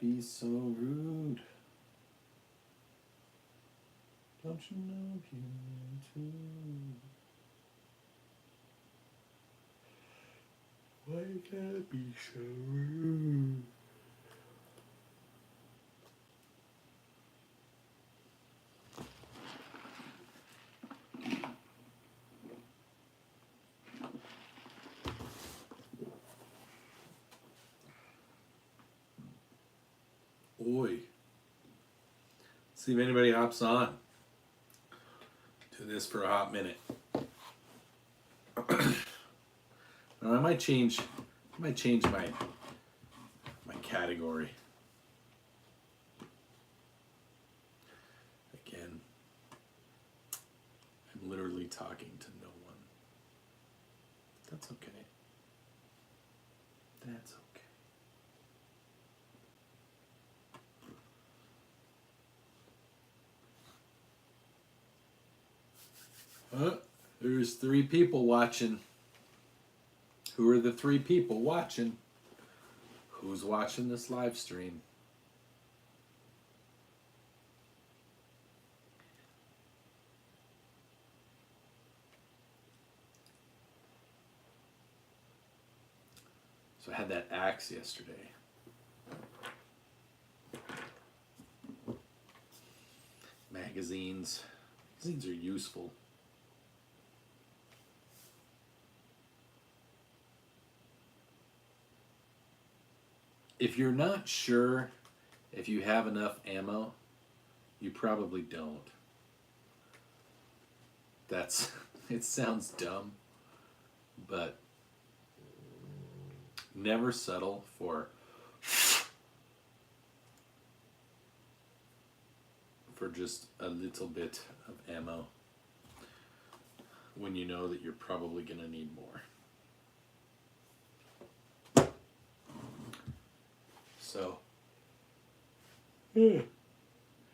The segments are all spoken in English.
be so rude? Don't you know you too? Why you gotta be so rude? Oi. See if anybody hops on. Do this for a hot minute. Now, I might change my category. Again, I'm literally talking to no one. That's okay. That's okay. There's 3 people watching. Who are the 3 people watching? Who's watching this live stream? So I had that axe yesterday. Magazines. Magazines are useful. If you're not sure if you have enough ammo, you probably don't. It sounds dumb, but never settle for just a little bit of ammo when you know that you're probably going to need more. So,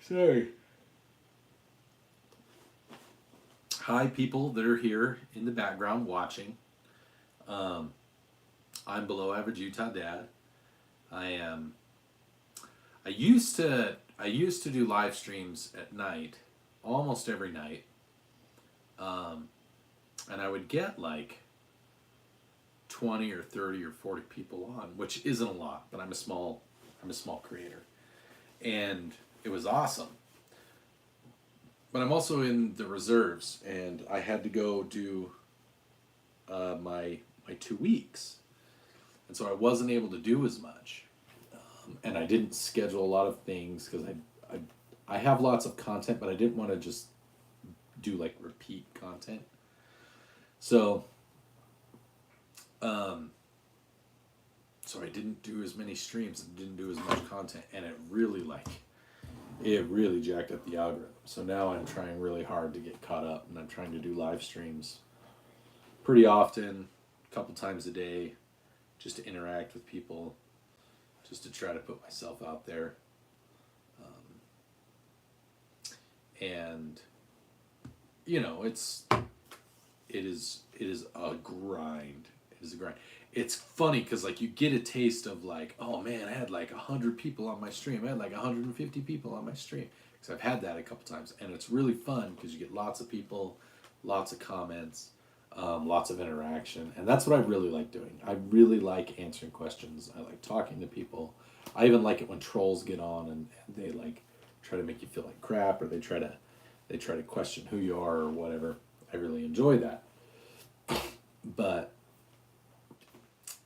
sorry. Hi, people that are here in the background watching. I'm Below Average Utah Dad. I used to do live streams at night, almost every night, and I would get like 20 or 30 or 40 people on, which isn't a lot, but I'm a small creator, and it was awesome. But I'm also in the reserves, and I had to go do my 2 weeks, and so I wasn't able to do as much, and I didn't schedule a lot of things because I have lots of content, but I didn't want to just do like repeat content. So so I didn't do as many streams and didn't do as much content, and it really jacked up the algorithm. So now I'm trying really hard to get caught up, and I'm trying to do live streams pretty often, a couple times a day, just to interact with people, just to try to put myself out there. And you know, it is a grind. It is a grind. It's funny because like you get a taste of like, oh man, I had like 100 people on my stream. I had like 150 people on my stream, because I've had that a couple times, and it's really fun because you get lots of people, lots of comments, lots of interaction, and that's what I really like doing. I really like answering questions. I like talking to people. I even like it when trolls get on and they like try to make you feel like crap, or they try to question who you are or whatever. I really enjoy that, but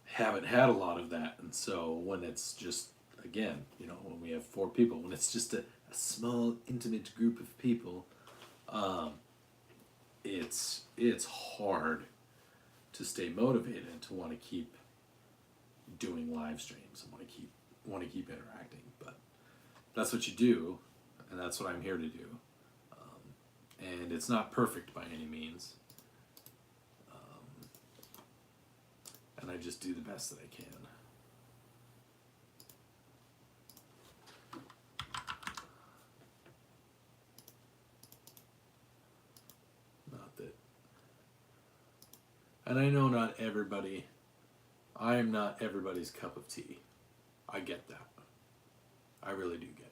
haven't had a lot of that. And so when it's just, again, you know, when we have 4 people, when it's just a small intimate group of people, it's hard to stay motivated and to want to keep doing live streams and want to keep interacting. But that's what you do, and that's what I'm here to do. And it's not perfect by any means. And I just do the best that I can. Not that. And I know not everybody, I am not everybody's cup of tea. I get that. I really do get it.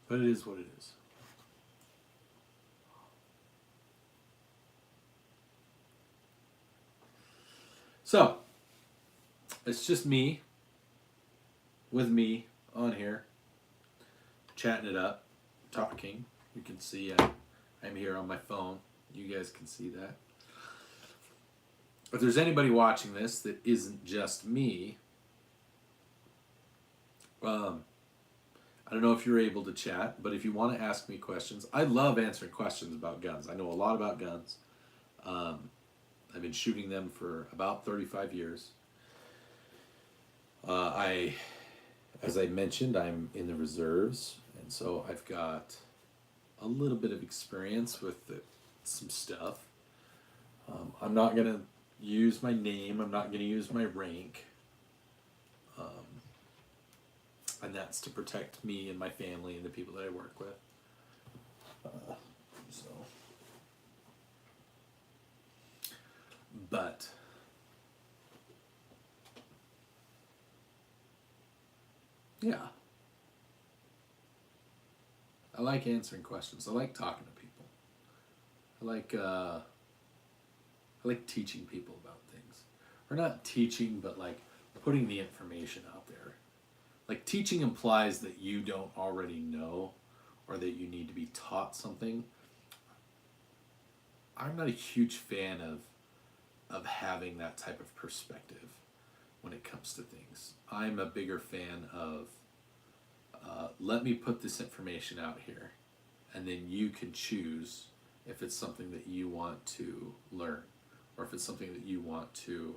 But it is what it is. So, it's just me, with me, on here, chatting it up, talking. You can see I'm here on my phone. You guys can see that. If there's anybody watching this that isn't just me, I don't know if you're able to chat, but if you want to ask me questions, I love answering questions about guns. I know a lot about guns. I've been shooting them for about 35 years. As I mentioned, I'm in the reserves, and so I've got a little bit of experience with some stuff. I'm not going to use my name. I'm not going to use my rank. And that's to protect me and my family and the people that I work with. But yeah, I like answering questions. I like talking to people. I like teaching people about things, or not teaching, but like putting the information out there. Like, teaching implies that you don't already know or that you need to be taught something. I'm not a huge fan of having that type of perspective when it comes to things. I'm a bigger fan of let me put this information out here, and then you can choose if it's something that you want to learn or if it's something that you want to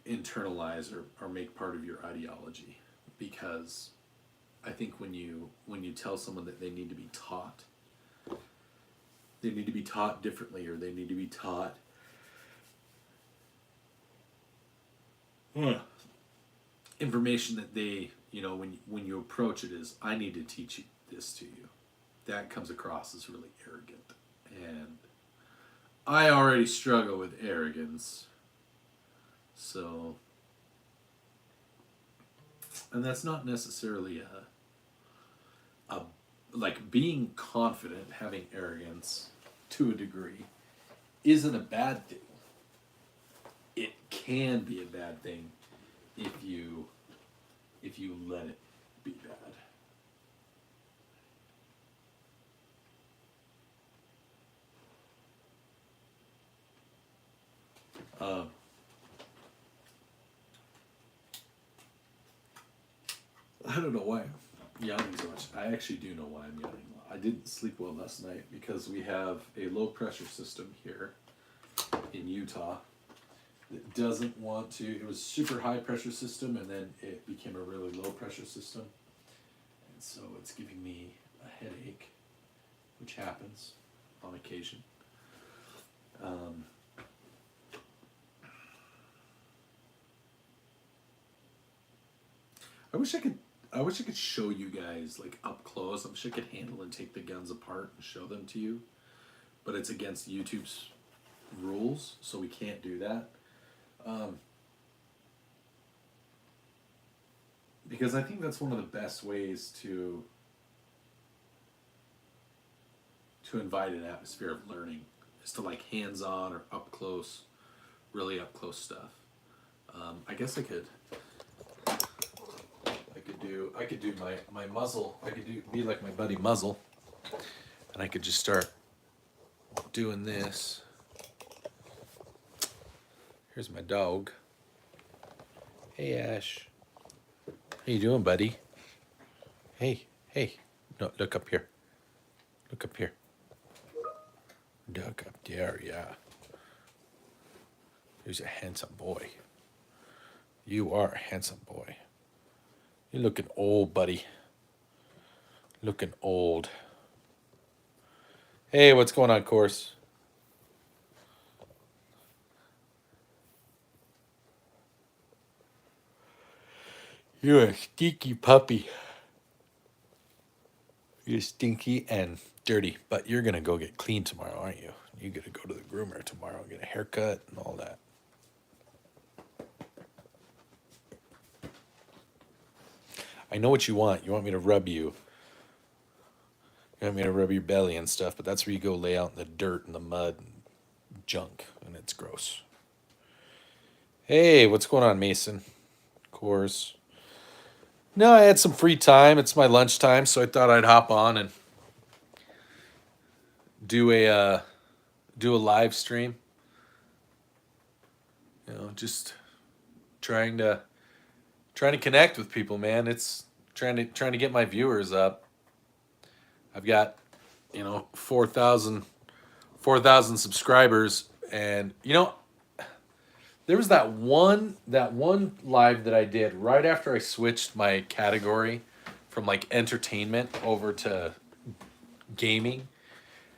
internalize or make part of your ideology. Because I think when you tell someone that they need to be taught differently, or they need to be taught information that they, when you approach it is, I need to teach this to you, that comes across as really arrogant. And I already struggle with arrogance. So, and that's not necessarily like being confident, having arrogance to a degree isn't a bad thing. It can be a bad thing if you let it be bad. I don't know why I'm yawning so much. I actually do know why I'm yawning. I didn't sleep well last night because we have a low pressure system here in Utah that doesn't want to. It was super high pressure system, and then it became a really low pressure system, and so it's giving me a headache, which happens on occasion. I wish I could show you guys like up close. I wish I could handle and take the guns apart and show them to you, but it's against YouTube's rules, so we can't do that. Because I think that's one of the best ways to invite an atmosphere of learning, is to like hands-on or up close, really up close stuff. I guess I could do my muzzle. I could be like my buddy Muzzle, and I could just start doing this. Here's my dog. Hey, Ash. How you doing, buddy? Hey. No, look up here. Look up here. Duck up there, yeah. He's a handsome boy. You are a handsome boy. You're looking old, buddy. Looking old. Hey, what's going on, Course? You're a stinky puppy. You're stinky and dirty, but you're going to go get clean tomorrow, aren't you? You're going to go to the groomer tomorrow and get a haircut and all that. I know what you want. You want me to rub you. You want me to rub your belly and stuff, but that's where you go lay out in the dirt and the mud and junk, and it's gross. Hey, what's going on, Mason? Of course. No, I had some free time. It's my lunchtime, so I thought I'd hop on and do a live stream. You know, just trying to connect with people, man. It's trying to get my viewers up. I've got, 4,000 subscribers, and there was that one live that I did right after I switched my category from like entertainment over to gaming,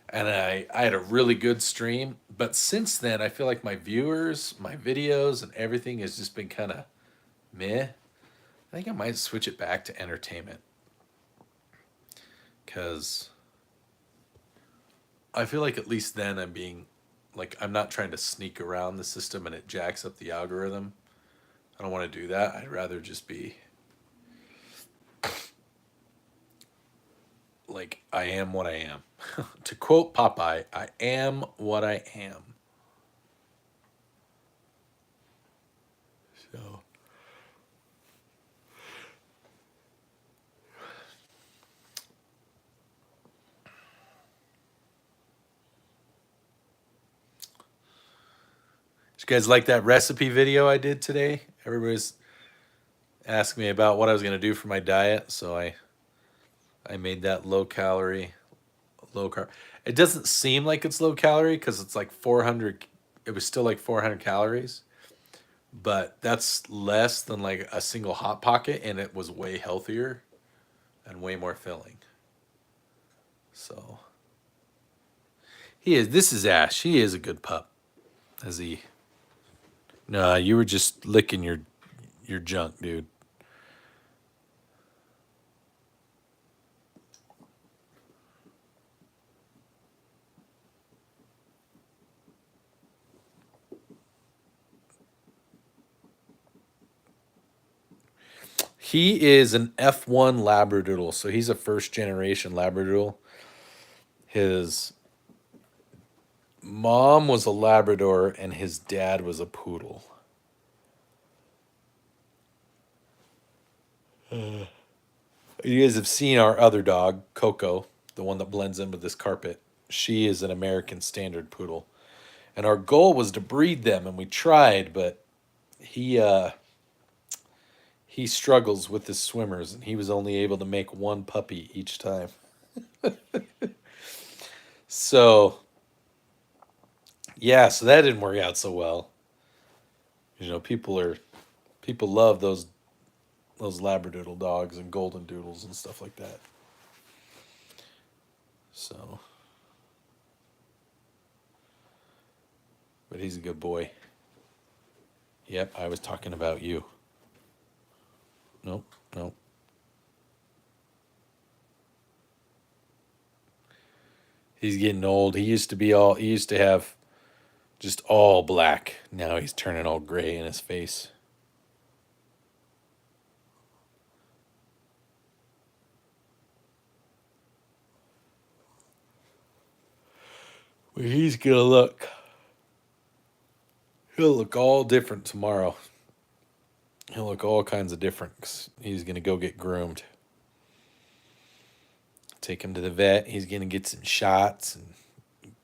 and I had a really good stream. But since then, I feel like my viewers, my videos, and everything has just been kind of meh. I think I might switch it back to entertainment, because I feel like at least then I'm not trying to sneak around the system and it jacks up the algorithm. I don't want to do that. I'd rather just be like, I am what I am. To quote Popeye, I am what I am. So you guys like that recipe video I did today? Everybody's asking me about what I was going to do for my diet, so I made that low calorie, low carb. It doesn't seem like it's low calorie because it's like 400. It was still like 400 calories, but that's less than like a single Hot Pocket, and it was way healthier and way more filling. So this is Ash. He is a good pup. Is he? Nah, you were just licking your junk, dude. He is an F1 Labradoodle, so he's a first generation Labradoodle. His mom was a Labrador and his dad was a poodle. You guys have seen our other dog, Coco, the one that blends in with this carpet. She is an American Standard Poodle. And our goal was to breed them, and we tried, but he struggles with his swimmers, and he was only able to make one puppy each time. So, yeah, so that didn't work out so well. People love those Labradoodle dogs and golden doodles and stuff like that. So, but he's a good boy. Yep, I was talking about you. Nope. He's getting old. He used to have just all black. Now he's turning all gray in his face. Well, he's gonna look. He'll look all different tomorrow. He'll look all kinds of different 'cause he's gonna go get groomed. Take him to the vet. He's gonna get some shots and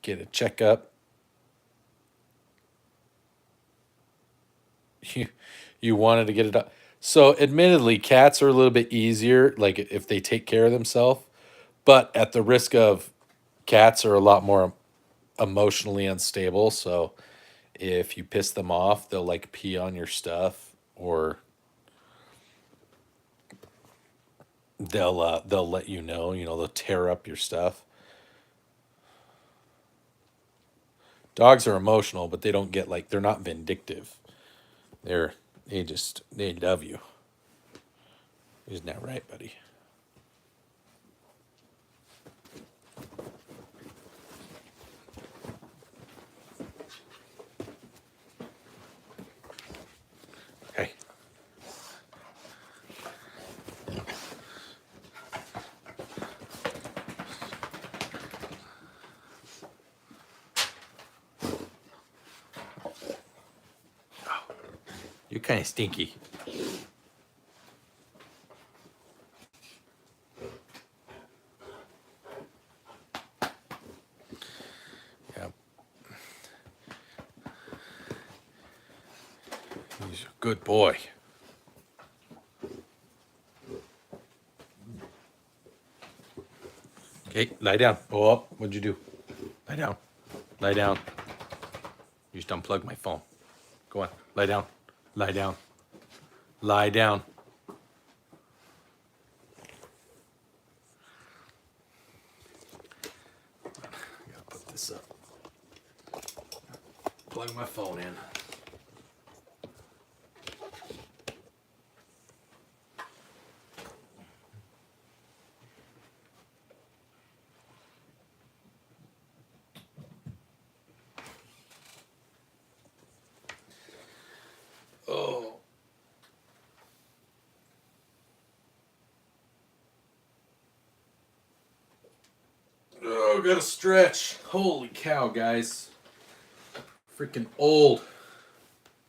get a checkup. You wanted to get it up. So admittedly, cats are a little bit easier, like if they take care of themselves, but at the risk of cats are a lot more emotionally unstable, so if you piss them off, they'll like pee on your stuff, or they'll let you know, they'll tear up your stuff. Dogs are emotional, but they don't get like, they're not vindictive. They love you. Isn't that right, buddy? Hey. You're kind of stinky. Yeah. He's a good boy. Okay, lie down. Oh, up. What'd you do? Lie down. Lie down. You just unplugged my phone. Go on. Lie down. Lie down. Lie down. I gotta put this up. Plug my phone in. Oh, gotta stretch. Holy cow, guys. Freaking old.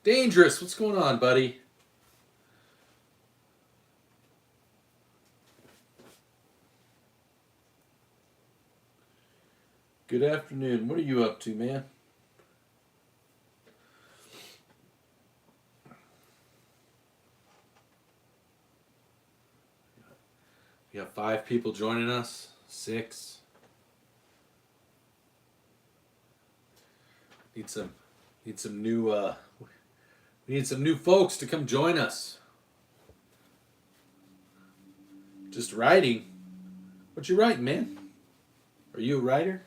Dangerous. What's going on, buddy? Good afternoon. What are you up to, man? We got 5 people joining us. 6. Need some new we need some new folks to come join us. Just writing. What you writing, man? Are you a writer?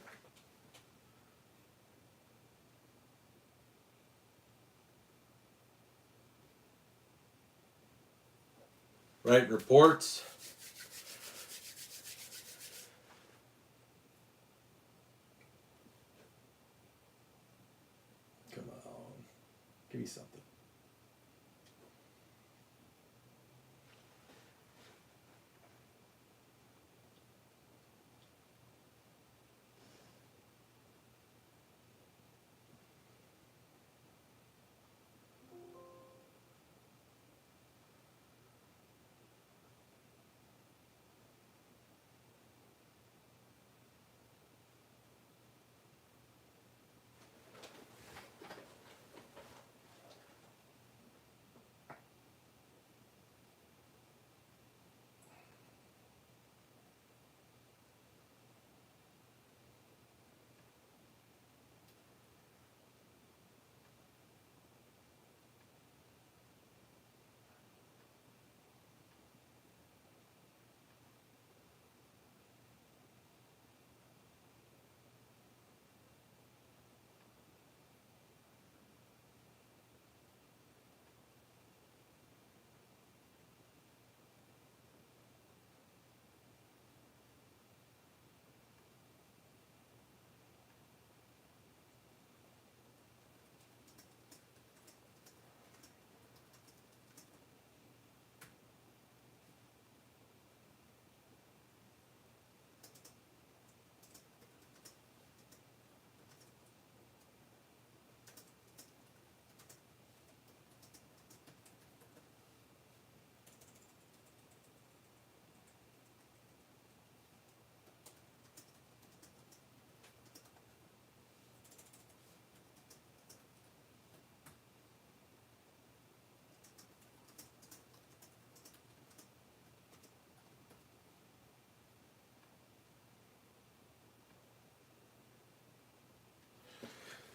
Writing reports. Come on. Give me something.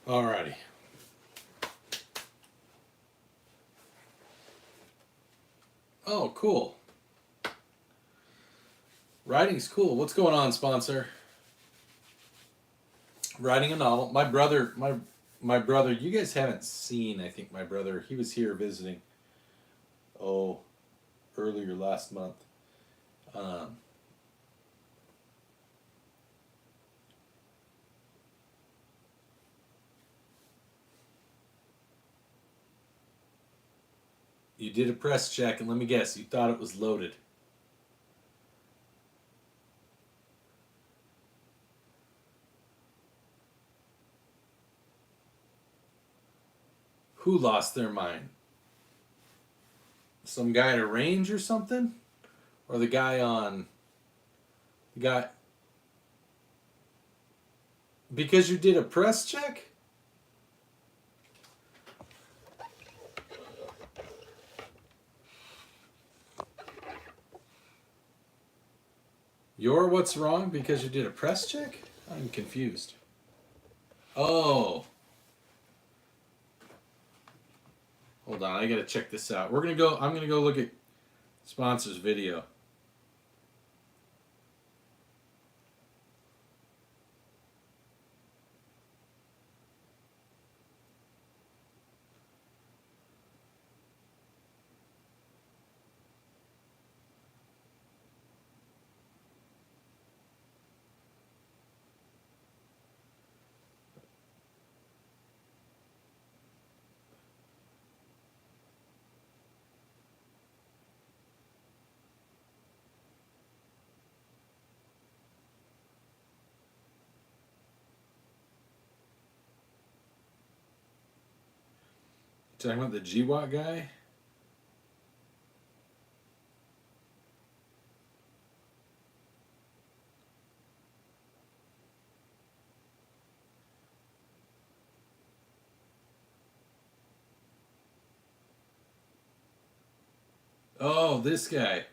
Alrighty. Oh, cool. Writing's cool. What's going on, sponsor? Writing a novel. My brother, my brother, you guys haven't seen, I think, my brother, he was here visiting, earlier last month. You did a press check, and let me guess, you thought it was loaded. Who lost their mind? Some guy at a range or something? Or the guy on... The guy... Because you did a press check? You're what's wrong because you did a press check? I'm confused. Oh. Hold on, I gotta check this out. I'm gonna go look at sponsor's video. Talking about the GWAT guy? Oh, this guy.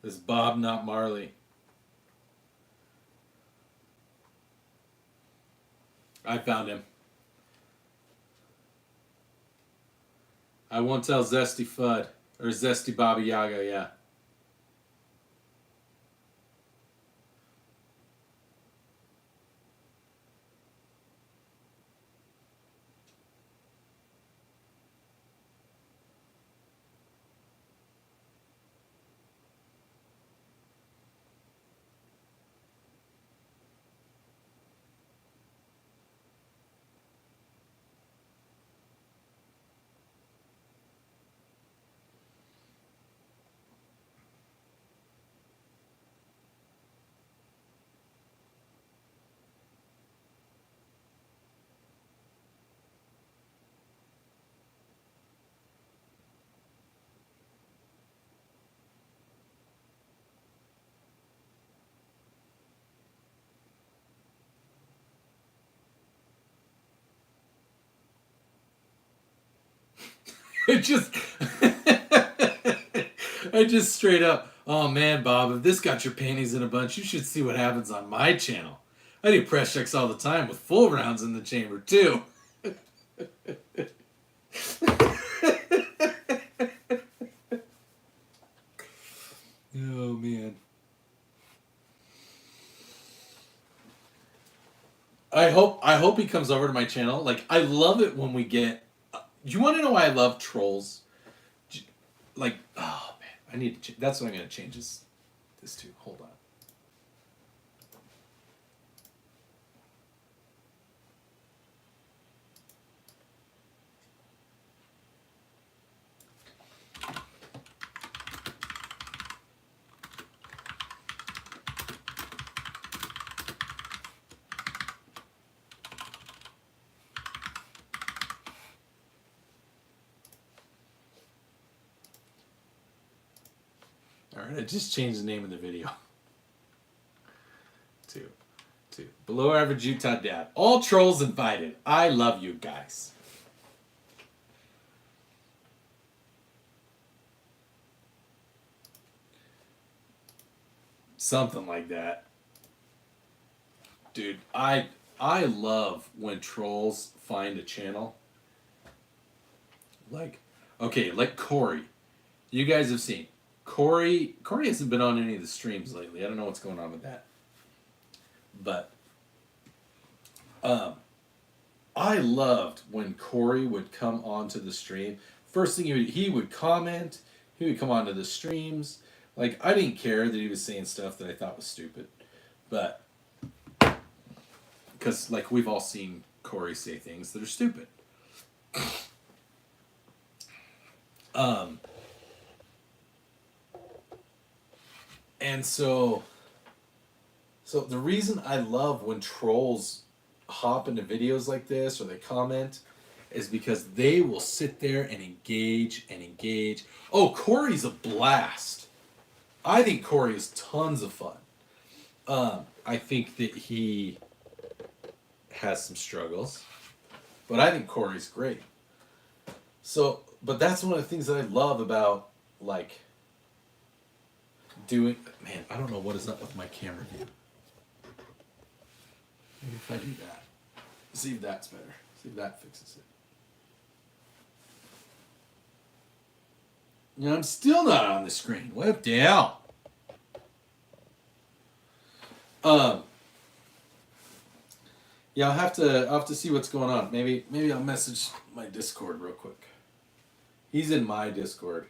This Bob, not Marley. I found him. I won't tell Zesty Fudd. Or Zesty Baba Yaga, yeah. It just... I just straight up, oh man, Bob, if this got your panties in a bunch, you should see what happens on my channel. I do press checks all the time with full rounds in the chamber, too. Oh, man. I hope he comes over to my channel. Like, I love it when we get... You want to know why I love trolls? Like, oh, man. I need to... That's what I'm going to change this to. Hold on. Alright, I just changed the name of the video. to Below Average Utah Dad. All trolls invited. I love you guys. Something like that. Dude, I love when trolls find a channel. Like, okay, like Corey. You guys have seen. Corey hasn't been on any of the streams lately. I don't know what's going on with that. But I loved when Corey would come onto the stream. First thing he would comment, he would come onto the streams. Like, I didn't care that he was saying stuff that I thought was stupid. But because, like, we've all seen Corey say things that are stupid. And so the reason I love when trolls hop into videos like this or they comment is because they will sit there and engage and engage. Oh, Corey's a blast. I think Corey is tons of fun. I think that he has some struggles, but I think Corey's great. So, but that's one of the things that I love about, like, doing... Man, I don't know what is up with my camera view. Maybe if I do that. See if that's better. See if that fixes it. You know, I'm still not on the screen. What the hell? Yeah, I'll have to see what's going on. Maybe I'll message my Discord real quick. He's in my Discord.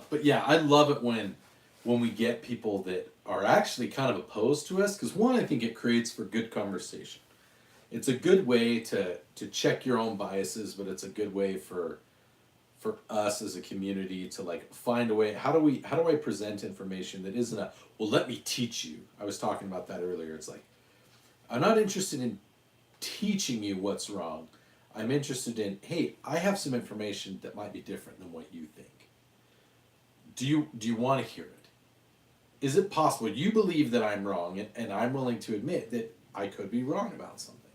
But yeah, I love it when we get people that are actually kind of opposed to us, because one, I think it creates for good conversation. It's a good way to check your own biases, but it's a good way for us as a community to, like, find a way. How do I present information that isn't a, well, let me teach you. I was talking about that earlier. It's like, I'm not interested in teaching you what's wrong. I'm interested in, hey, I have some information that might be different than what you think. Do you want to hear it? Is it possible? You believe that I'm wrong, and I'm willing to admit that I could be wrong about something.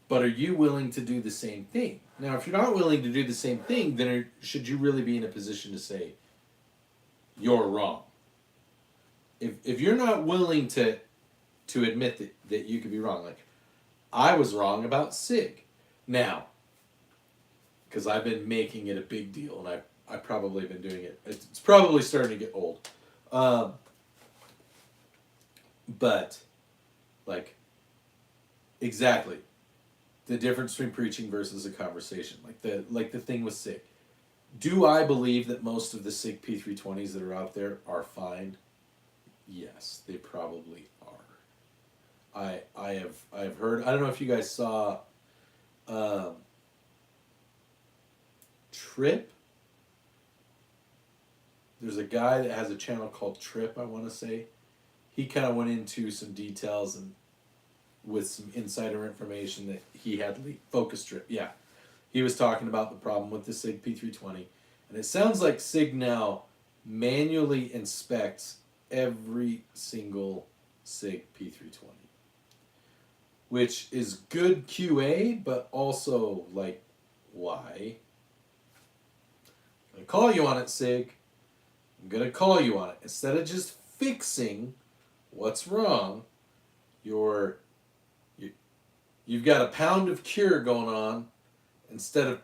But are you willing to do the same thing? Now, if you're not willing to do the same thing, then should you really be in a position to say, you're wrong? If you're not willing to admit that you could be wrong, like, I was wrong about SIG. Now, because I've been making it a big deal, and I've probably been doing it. It's probably starting to get old. But, like, exactly. The difference between preaching versus a conversation. Like the thing with SIG. Do I believe that most of the SIG P320s that are out there are fine? Yes, they probably are. I have heard, I don't know if you guys saw Trip. There's a guy that has a channel called Trip, I want to say. He kind of went into some details and with some insider information that he had leaked. Focus Trip, yeah. He was talking about the problem with the SIG P320. And it sounds like SIG now manually inspects every single SIG P320. Which is good QA, but also, like, why? I'm going to call you on it, SIG. I'm going to call you on it. Instead of just fixing what's wrong, you've got a pound of cure going on instead of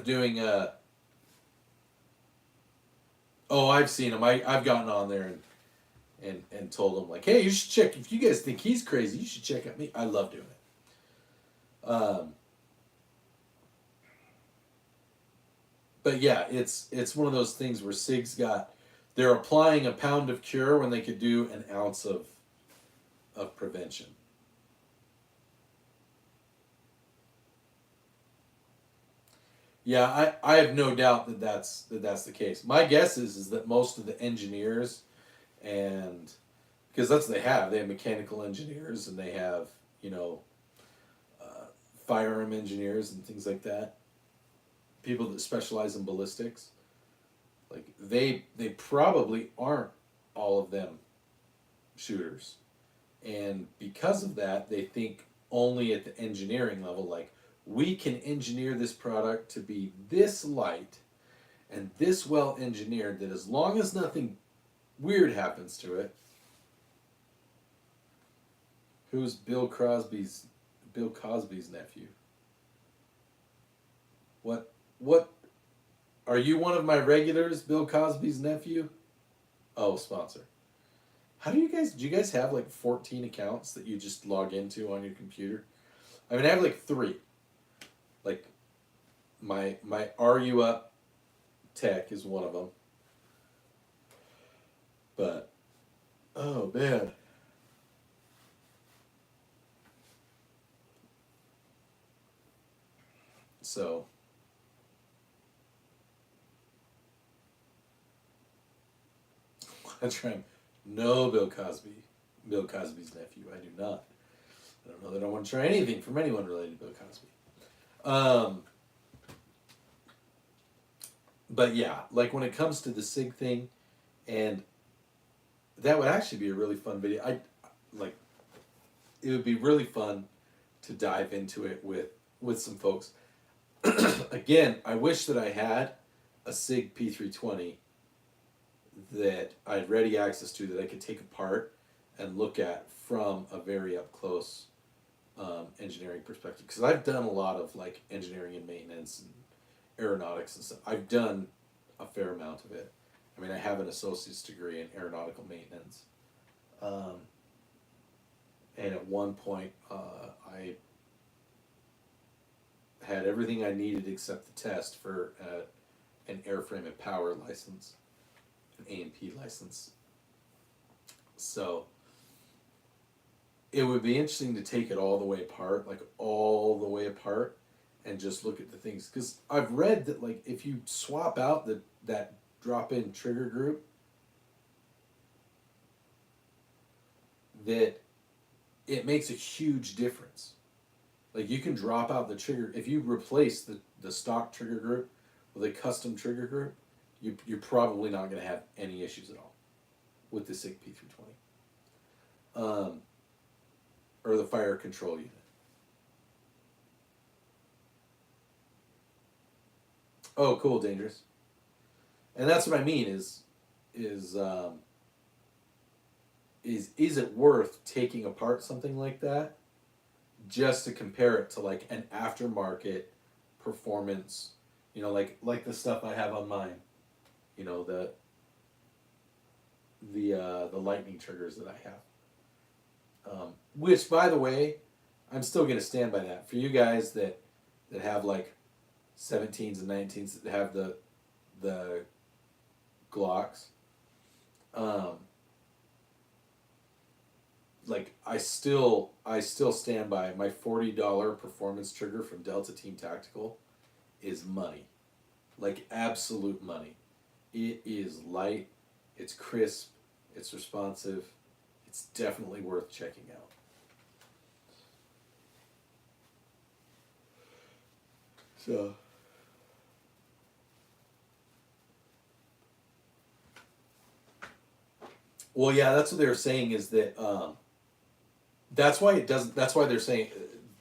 doing a, oh, I've seen him. I've gotten on there and told him, like, hey, you should check, if you guys think he's crazy, you should check out me. I love doing it. But yeah, it's one of those things where SIG's they're applying a pound of cure when they could do an ounce of prevention. Yeah, I have no doubt that that's the case. My guess is that most of the engineers and because that's what they have mechanical engineers and they have you know uh, firearm engineers and things like that. People that specialize in ballistics, like they probably aren't all of them shooters, and because of that, they think only at the engineering level. Like we can engineer this product to be this light and this well engineered that as long as nothing weird happens to it. Who's Bill Cosby's nephew? What are you one of my regulars, Bill Cosby's nephew? Oh, sponsor. Do you guys have like 14 accounts that you just log into on your computer? I mean I have like 3. Like my Are You Up Tech is one of them. But oh man. So that's right. No, Bill Cosby. Bill Cosby's nephew. I do not. I don't know that I want to try anything from anyone related to Bill Cosby. Um, but yeah, like when it comes to the SIG thing, and that would actually be a really fun video. I like. It would be really fun to dive into it with some folks. Again, I wish that I had a SIG P320 that I had ready access to that I could take apart and look at from a very up close engineering perspective. Because I've done a lot of like engineering and maintenance and aeronautics and stuff. I've done a fair amount of it. I mean, I have an associate's degree in aeronautical maintenance. Um, and at one point, I had everything I needed except the test for an airframe and power license, an A&P license. So it would be interesting to take it all the way apart, like all the way apart, and just look at the things. Because I've read that like if you swap out that drop-in trigger group, that it makes a huge difference. Like you can drop out the trigger if you replace the stock trigger group with a custom trigger group, you're probably not going to have any issues at all with the SIG P320 or the fire control unit. Oh, cool, dangerous. And that's what I mean is is it worth taking apart something like that just to compare it to like an aftermarket performance, like the stuff I have on mine, the lightning triggers that I have. Which, by the way, I'm still gonna stand by that. For you guys that have like 17s and 19s that have the Glocks, like I still stand by my $40 performance trigger from Delta Team Tactical is money, like absolute money. It is light, it's crisp, it's responsive, it's definitely worth checking out. So well, yeah, that's what they were saying is that that's why it doesn't. That's why they're saying,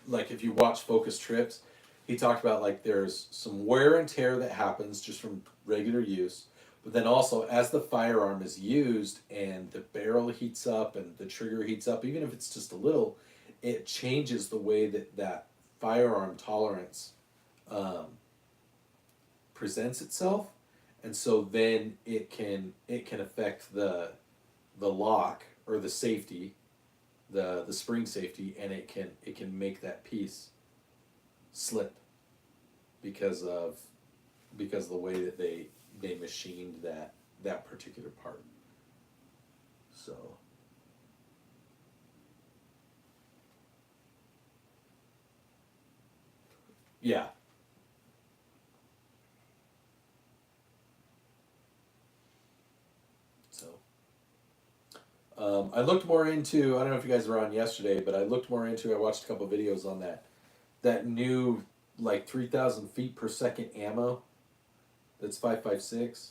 like, if you watch Focus Trips, he talked about like there's some wear and tear that happens just from regular use, but then also as the firearm is used and the barrel heats up and the trigger heats up, even if it's just a little, it changes the way that firearm tolerance um, presents itself, and so then it can affect the lock or the safety, the spring safety, and it can make that piece slip because of the way that they machined that particular part. So yeah, I looked more into. I don't know if you guys were on yesterday, but I looked more into. I watched a couple videos on that new like 3,000 feet per second ammo. That's 5.56.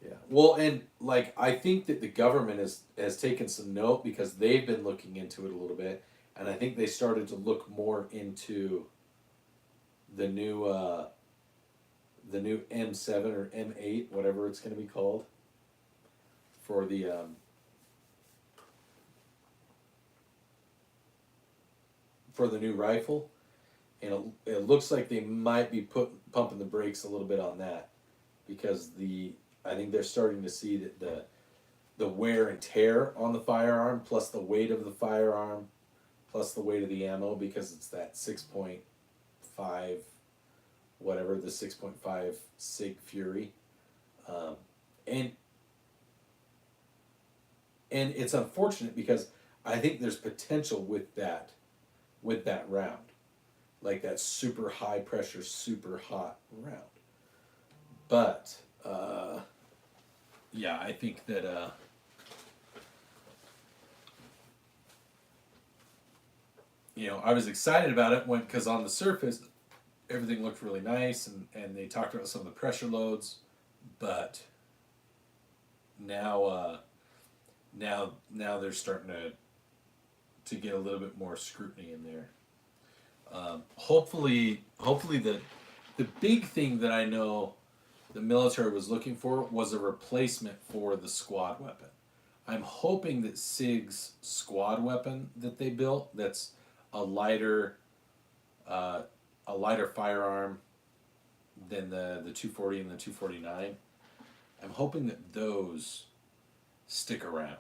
Yeah. Well, and like I think that the government has taken some note because they've been looking into it a little bit, and I think they started to look more into the new M7 or M8, whatever it's going to be called, for the new rifle, and it looks like they might be pumping the brakes a little bit on that because I think they're starting to see that the wear and tear on the firearm plus the weight of the firearm plus the weight of the ammo because it's that 6.5 whatever the 6.5 Sig Fury, and it's unfortunate because I think there's potential with that round, like that super high pressure, super hot round. But yeah, I think that I was excited about it because on the surface everything looked really nice and they talked about some of the pressure loads, but now now they're starting to get a little bit more scrutiny in there. Hopefully the big thing that I know the military was looking for was a replacement for the squad weapon. I'm hoping that SIG's squad weapon that they built, that's a lighter firearm than the 240 and the 249. I'm hoping that those stick around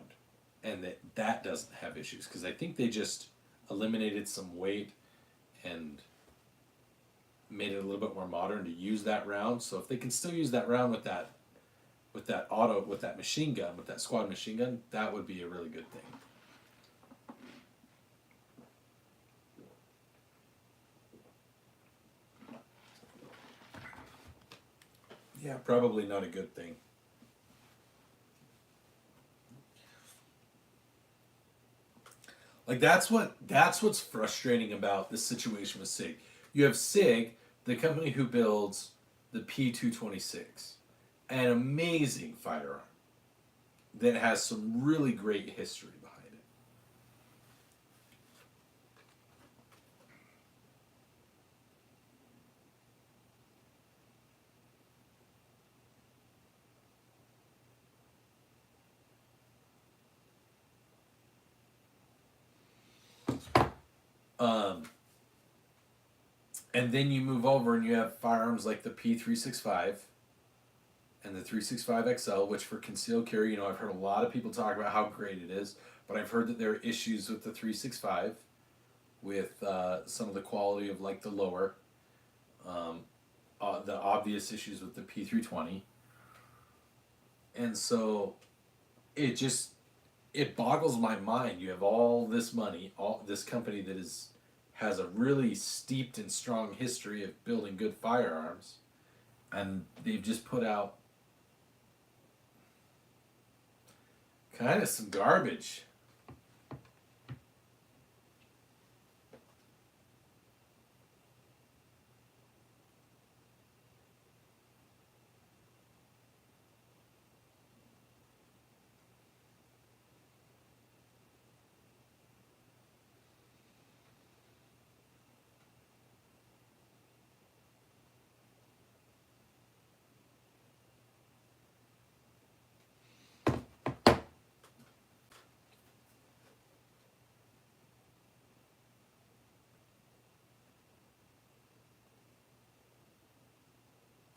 and that doesn't have issues because I think they just eliminated some weight and made it a little bit more modern to use that round. So if they can still use that round with that machine gun, with that squad machine gun, that would be a really good thing. Yeah, probably not a good thing. Like that's what's frustrating about this situation with SIG. You have SIG, the company who builds the P226, an amazing firearm that has some really great history behind it. And then you move over and you have firearms like the P365 and the 365 XL, which for concealed carry, I've heard a lot of people talk about how great it is, but I've heard that there are issues with the 365 with some of the quality of like the lower, the obvious issues with the P320. And so it boggles my mind. You have all this money, all this company that has a really steeped and strong history of building good firearms, and they've just put out kind of some garbage.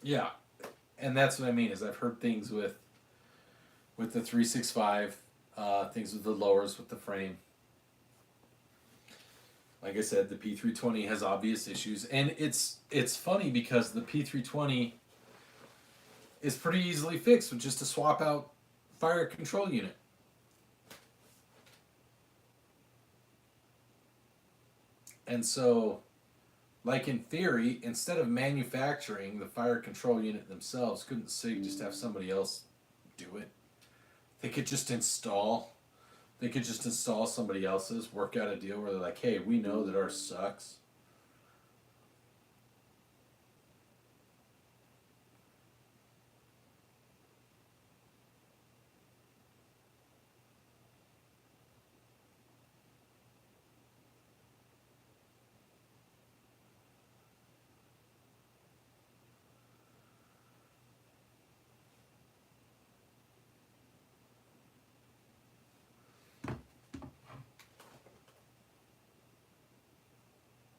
Yeah, and that's what I mean is I've heard things with the 365, things with the lowers with the frame. Like I said, the P320 has obvious issues, and it's funny because the P320 is pretty easily fixed with just a swap out fire control unit. And so, like in theory, instead of manufacturing the fire control unit themselves, couldn't SIG just have somebody else do it? They could just install. They could just install somebody else's, work out a deal where they're like, hey, we know that ours sucks.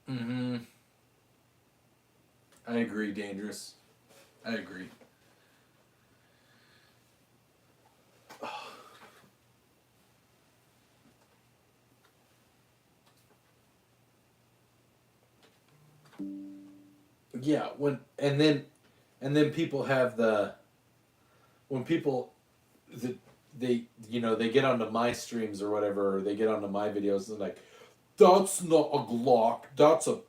Mm-hmm. I agree, Dangerous. I agree. Yeah, and then people have when people they get onto my streams or whatever, or they get onto my videos and like, that's not a Glock, that's a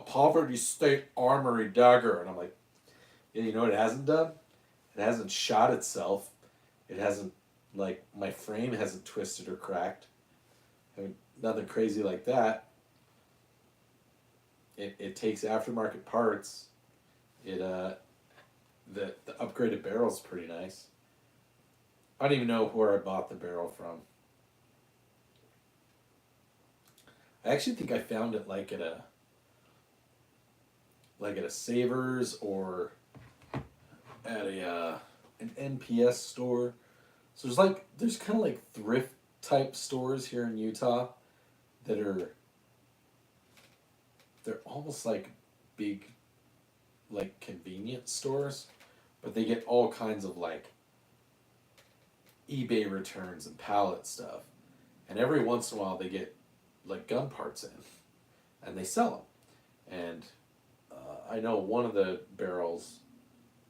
poverty state armory dagger, and I'm like, yeah, you know what it hasn't done? It hasn't shot itself. It hasn't, like, my frame hasn't twisted or cracked. I mean, nothing crazy like that. It takes aftermarket parts. The upgraded barrel's pretty nice. I don't even know where I bought the barrel from. I actually think I found it like at a Savers or at an NPS store. So there's kind of like thrift type stores here in Utah that they're almost like big, like, convenience stores, but they get all kinds of like eBay returns and pallet stuff, and every once in a while they get like gun parts in, and they sell them. And I know one of the barrels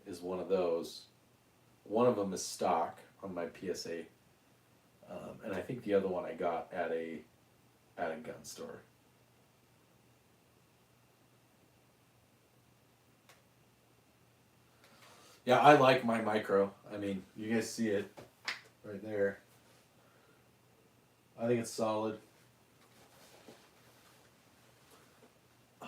is one of those. One of them is stock on my PSA, and I think the other one I got at a gun store. Yeah, I like my micro. I mean, you guys see it right there. I think it's solid. Oh,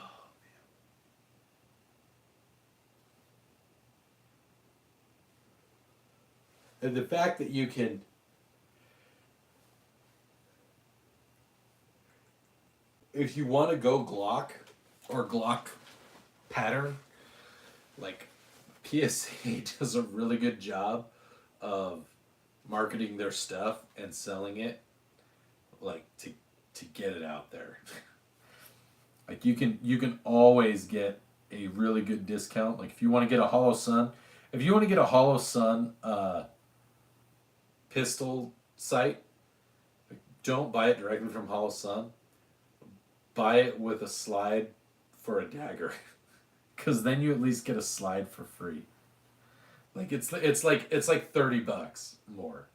man. And the fact that you can, if you want to go Glock or Glock pattern, like, PSA does a really good job of marketing their stuff and selling it, like, to get it out there. Like, you can always get a really good discount. Like, if you want to get a Hollow Sun, pistol sight, don't buy it directly from Hollow Sun. Buy it with a slide for a dagger, because then you at least get a slide for free. Like, it's like $30 more.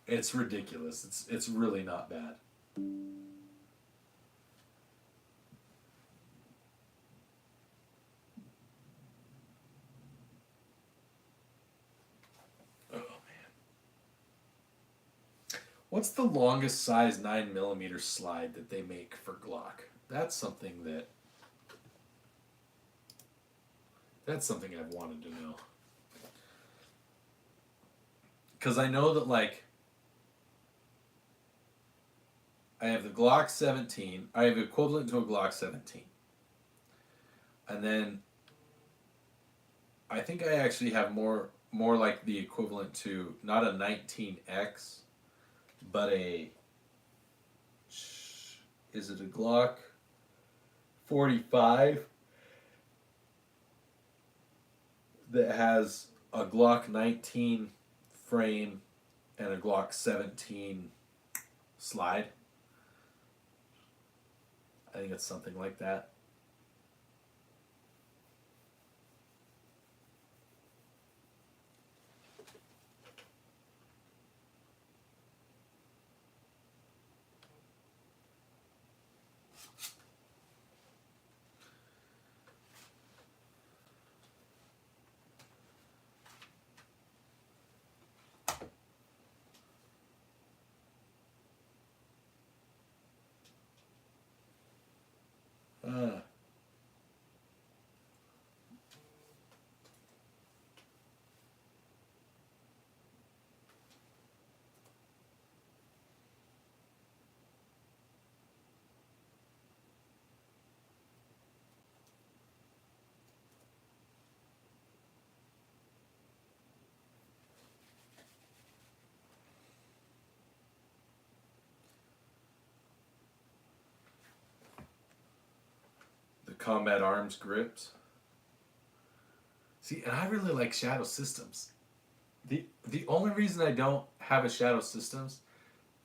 It's ridiculous. It's really not bad. Oh man, what's the longest size 9mm slide that they make for Glock? That's something I've wanted to know. Because I know that, like, I have the Glock 17. I have equivalent to a Glock 17. And then I think I actually have more like the equivalent to, not a 19X, but is it a Glock 45 that has a Glock 19 frame and a Glock 17 slide? I think it's something like that. Combat Arms grips. See, and I really like Shadow Systems. The only reason I don't have a Shadow Systems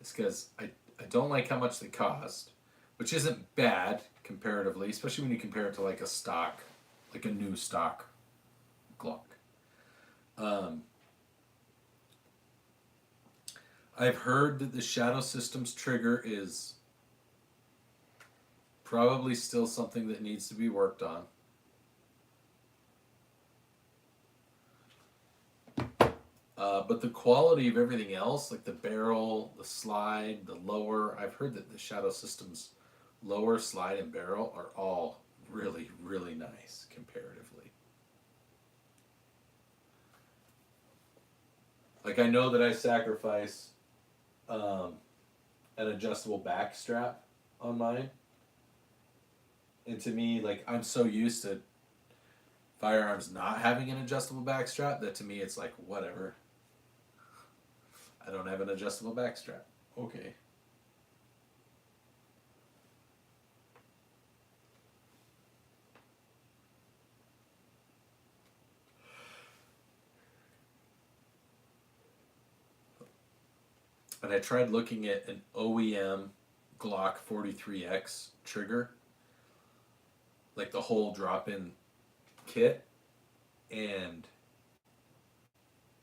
is because I don't like how much they cost, which isn't bad comparatively, especially when you compare it to like a stock, like a new stock Glock. I've heard that the Shadow Systems trigger is probably still something that needs to be worked on. But the quality of everything else, like the barrel, the slide, the lower, I've heard that the Shadow Systems lower, slide, and barrel are all really, really nice comparatively. Like I know that I sacrifice an adjustable back strap on mine. And to me, like I'm so used to Firearms not having an adjustable back strap that to me it's like whatever. I don't have an adjustable back strap. Okay. And I tried looking at an OEM Glock 43X trigger, like the whole drop-in kit, and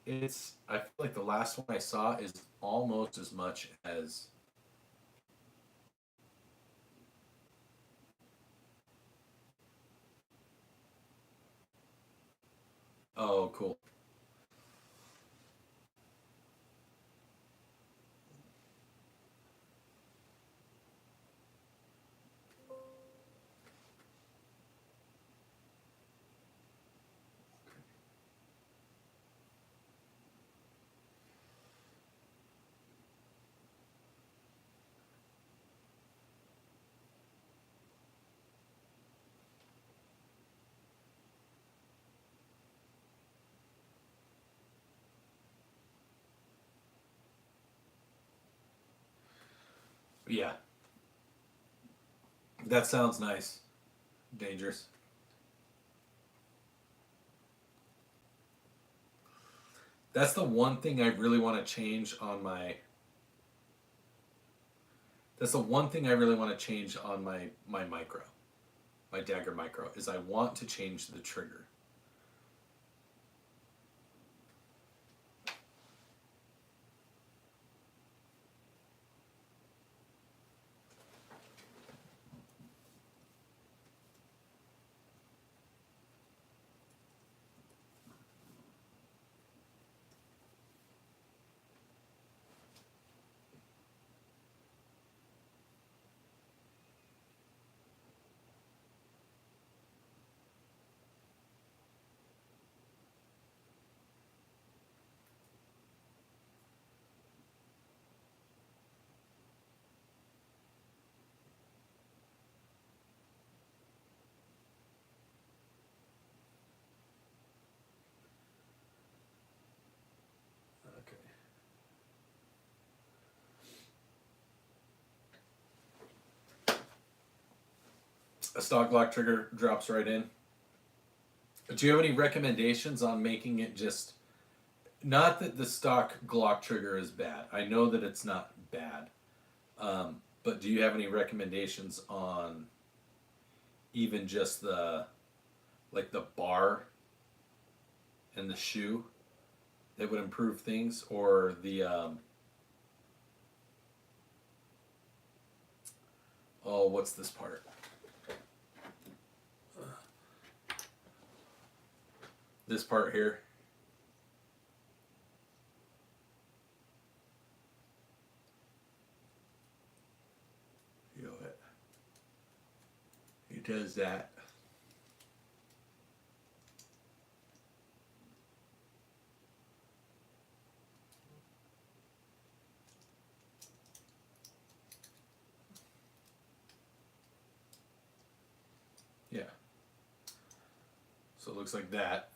I feel like the last one I saw is almost as much as oh cool. Yeah, that sounds nice. Dangerous. That's the one thing I really want to change on my. That's the one thing I really want to change on my micro, my Dagger micro, is I want to change the trigger. Okay. A stock Glock trigger drops right in. Do you have any recommendations on making it just not that the stock Glock trigger is bad. I know that it's not bad. But do you have any recommendations on even just the like the bar and the shoe that would improve things, or the oh, what's this part? This part here. You know it. He does that. Yeah. So it looks like that.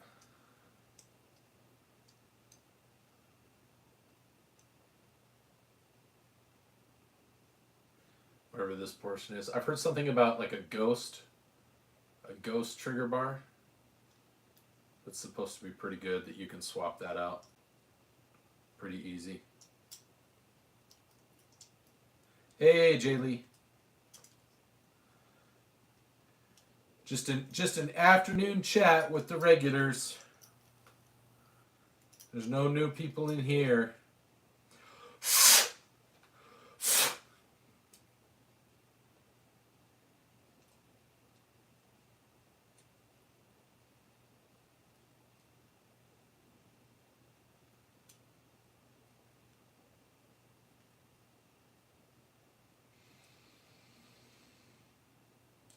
Whatever this portion is. I've heard something about like a ghost a ghost trigger bar. That's supposed to be pretty good, that you can swap that out pretty easy. Hey, Jay Lee. Just an afternoon chat with the regulars. There's no new people in here.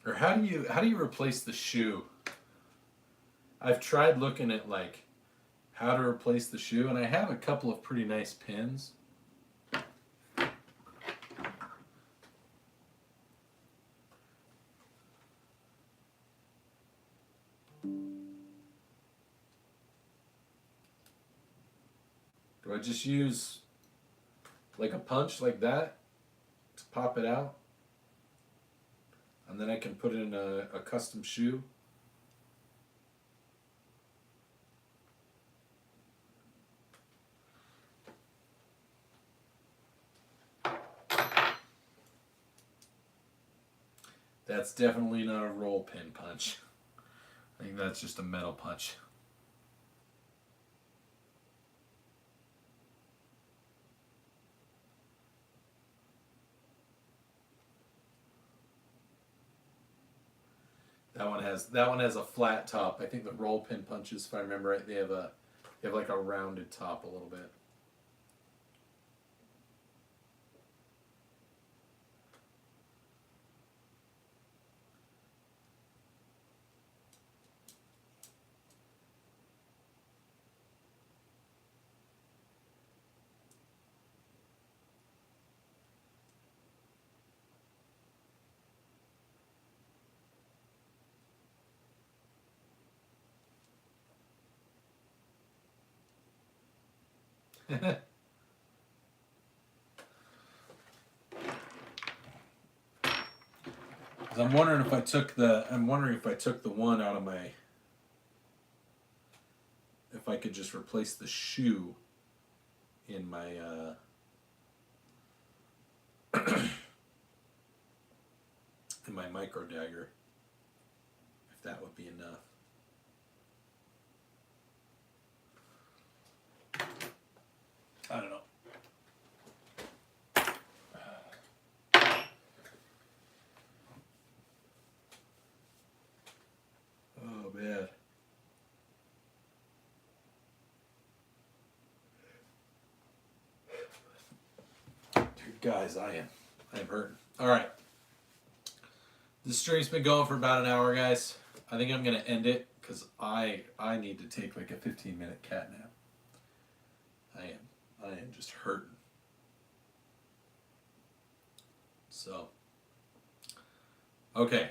Or how do you replace the shoe? I've tried looking at like how to replace the shoe, and I have a couple of pretty nice pins. Do I just use like a punch like that to pop it out? And then I can put in a custom shoe. That's definitely not a roll pin punch. I think that's just a metal punch. That one has a flat top. I think the roll pin punches, if I remember right, they have like a rounded top a little bit. I'm wondering if I took the one out of my, if I could just replace the shoe in my in my micro dagger, if that would be enough. I don't know. Oh man. Dude, guys, I am hurting. All right. This stream's been going for about an hour, guys. I think I'm gonna end it because I need to take like a 15-minute cat nap. I am just hurting. So, okay.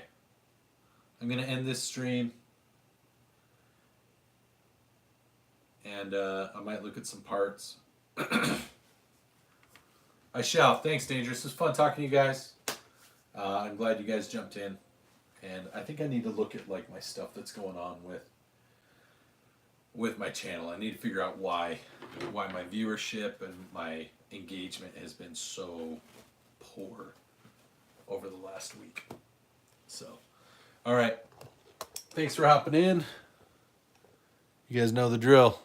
I'm going to end this stream. And I might look at some parts. I shall. Thanks, Dangerous. It was fun talking to you guys. I'm glad you guys jumped in. And I think I need to look at like my stuff that's going on with my channel. I need to figure out why my viewership and my engagement has been so poor over the last week. So, all right. Thanks for hopping in. You guys know the drill.